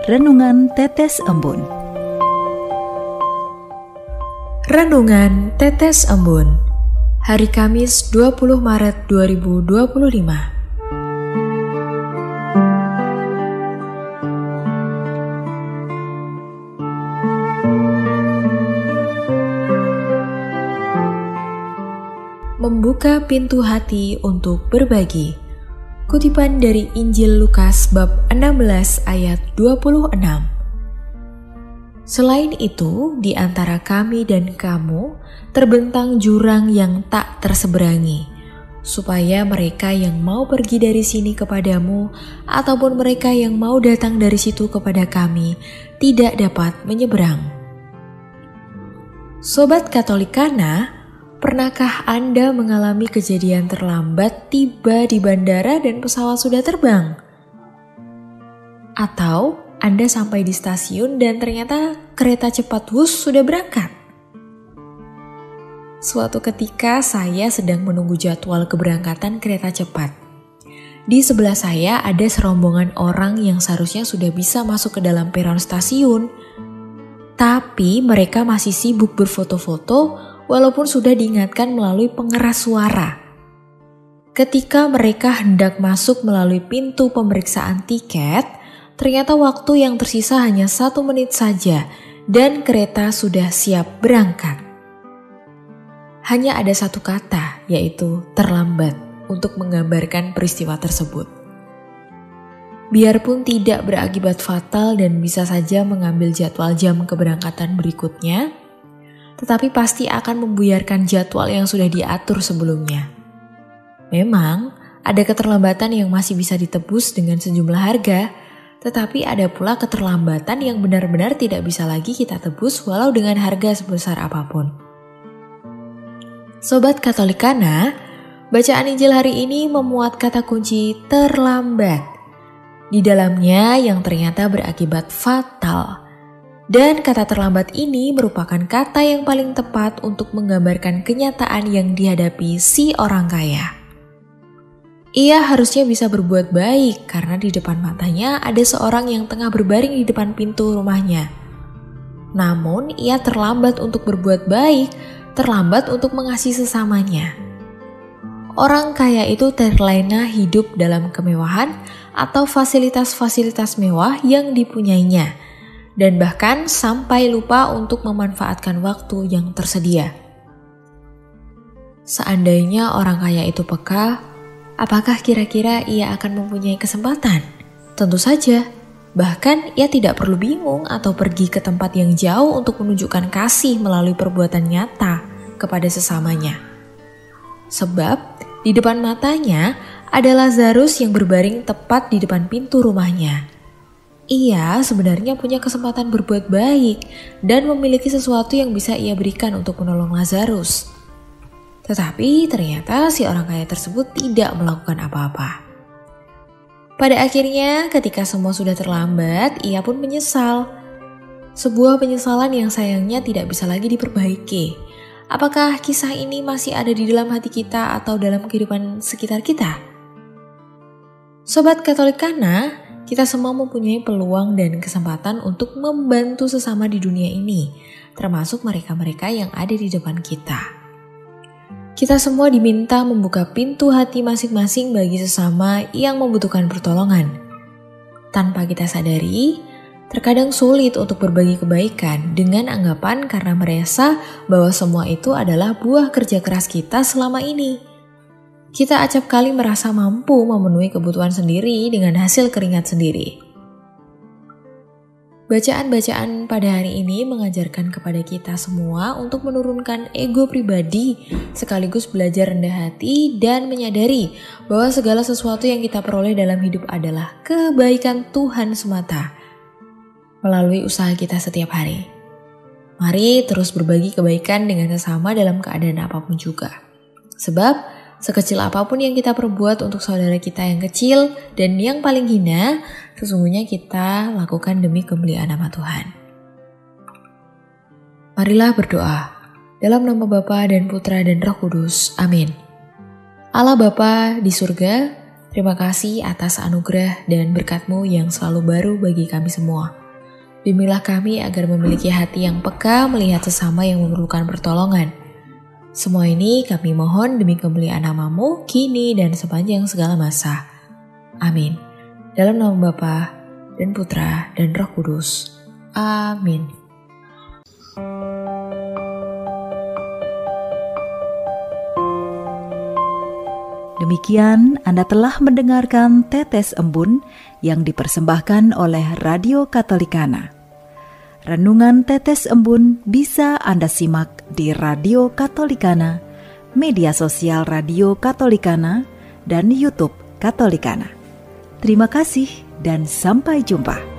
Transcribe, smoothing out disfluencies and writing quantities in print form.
Renungan Tetes Embun. Renungan Tetes Embun, hari Kamis 20 Maret 2025. Membuka pintu hati untuk berbagi. Kutipan dari Injil Lukas bab 16 ayat 26. Selain itu, di antara kami dan kamu terbentang jurang yang tak terseberangi, supaya mereka yang mau pergi dari sini kepadamu ataupun mereka yang mau datang dari situ kepada kami tidak dapat menyeberang. Sobat Katolikana, pernahkah Anda mengalami kejadian terlambat tiba di bandara dan pesawat sudah terbang? Atau Anda sampai di stasiun dan ternyata kereta cepat Wus sudah berangkat? Suatu ketika saya sedang menunggu jadwal keberangkatan kereta cepat. Di sebelah saya ada serombongan orang yang seharusnya sudah bisa masuk ke dalam peron stasiun. Tapi mereka masih sibuk berfoto-foto walaupun sudah diingatkan melalui pengeras suara. Ketika mereka hendak masuk melalui pintu pemeriksaan tiket, ternyata waktu yang tersisa hanya 1 menit saja dan kereta sudah siap berangkat. Hanya ada satu kata, yaitu terlambat, untuk menggambarkan peristiwa tersebut. Biarpun tidak berakibat fatal dan bisa saja mengambil jadwal jam keberangkatan berikutnya, tetapi pasti akan membuyarkan jadwal yang sudah diatur sebelumnya. Memang, ada keterlambatan yang masih bisa ditebus dengan sejumlah harga, tetapi ada pula keterlambatan yang benar-benar tidak bisa lagi kita tebus walau dengan harga sebesar apapun. Sobat Katolikana, bacaan Injil hari ini memuat kata kunci terlambat. Di dalamnya yang ternyata berakibat fatal. Dan kata terlambat ini merupakan kata yang paling tepat untuk menggambarkan kenyataan yang dihadapi si orang kaya. Ia harusnya bisa berbuat baik karena di depan matanya ada seorang yang tengah berbaring di depan pintu rumahnya. Namun ia terlambat untuk berbuat baik, terlambat untuk mengasihi sesamanya. Orang kaya itu terlena hidup dalam kemewahan atau fasilitas-fasilitas mewah yang dipunyainya, dan bahkan sampai lupa untuk memanfaatkan waktu yang tersedia. Seandainya orang kaya itu peka, apakah kira-kira ia akan mempunyai kesempatan? Tentu saja, bahkan ia tidak perlu bingung atau pergi ke tempat yang jauh untuk menunjukkan kasih melalui perbuatan nyata kepada sesamanya. Sebab di depan matanya ada Lazarus yang berbaring tepat di depan pintu rumahnya. Ia sebenarnya punya kesempatan berbuat baik dan memiliki sesuatu yang bisa ia berikan untuk menolong Lazarus. Tetapi ternyata si orang kaya tersebut tidak melakukan apa-apa. Pada akhirnya ketika semua sudah terlambat, ia pun menyesal. Sebuah penyesalan yang sayangnya tidak bisa lagi diperbaiki. Apakah kisah ini masih ada di dalam hati kita atau dalam kehidupan sekitar kita? Sobat Katolikana, kita semua mempunyai peluang dan kesempatan untuk membantu sesama di dunia ini, termasuk mereka-mereka yang ada di depan kita. Kita semua diminta membuka pintu hati masing-masing bagi sesama yang membutuhkan pertolongan. Tanpa kita sadari, terkadang sulit untuk berbagi kebaikan dengan anggapan karena merasa bahwa semua itu adalah buah kerja keras kita selama ini. Kita acap kali merasa mampu memenuhi kebutuhan sendiri dengan hasil keringat sendiri. Bacaan-bacaan pada hari ini mengajarkan kepada kita semua untuk menurunkan ego pribadi, sekaligus belajar rendah hati dan menyadari bahwa segala sesuatu yang kita peroleh dalam hidup adalah kebaikan Tuhan semata melalui usaha kita setiap hari. Mari terus berbagi kebaikan dengan sesama dalam keadaan apapun juga. Sebab sekecil apapun yang kita perbuat untuk saudara kita yang kecil dan yang paling hina, sesungguhnya kita lakukan demi kemuliaan nama Tuhan. Marilah berdoa. Dalam nama Bapa dan Putra dan Roh Kudus. Amin. Allah Bapa di surga, Terima kasih atas anugerah dan berkat-Mu yang selalu baru bagi kami semua. Bimbinglah kami agar memiliki hati yang peka melihat sesama yang memerlukan pertolongan. Semua ini kami mohon demi kemuliaan nama-Mu kini dan sepanjang segala masa. Amin. Dalam nama Bapa dan Putra dan Roh Kudus. Amin. Demikian Anda telah mendengarkan Tetes Embun yang dipersembahkan oleh Radio Katolikana. Renungan Tetes Embun bisa Anda simak di Radio Katolikana, media sosial Radio Katolikana, dan YouTube Katolikana. Terima kasih dan sampai jumpa.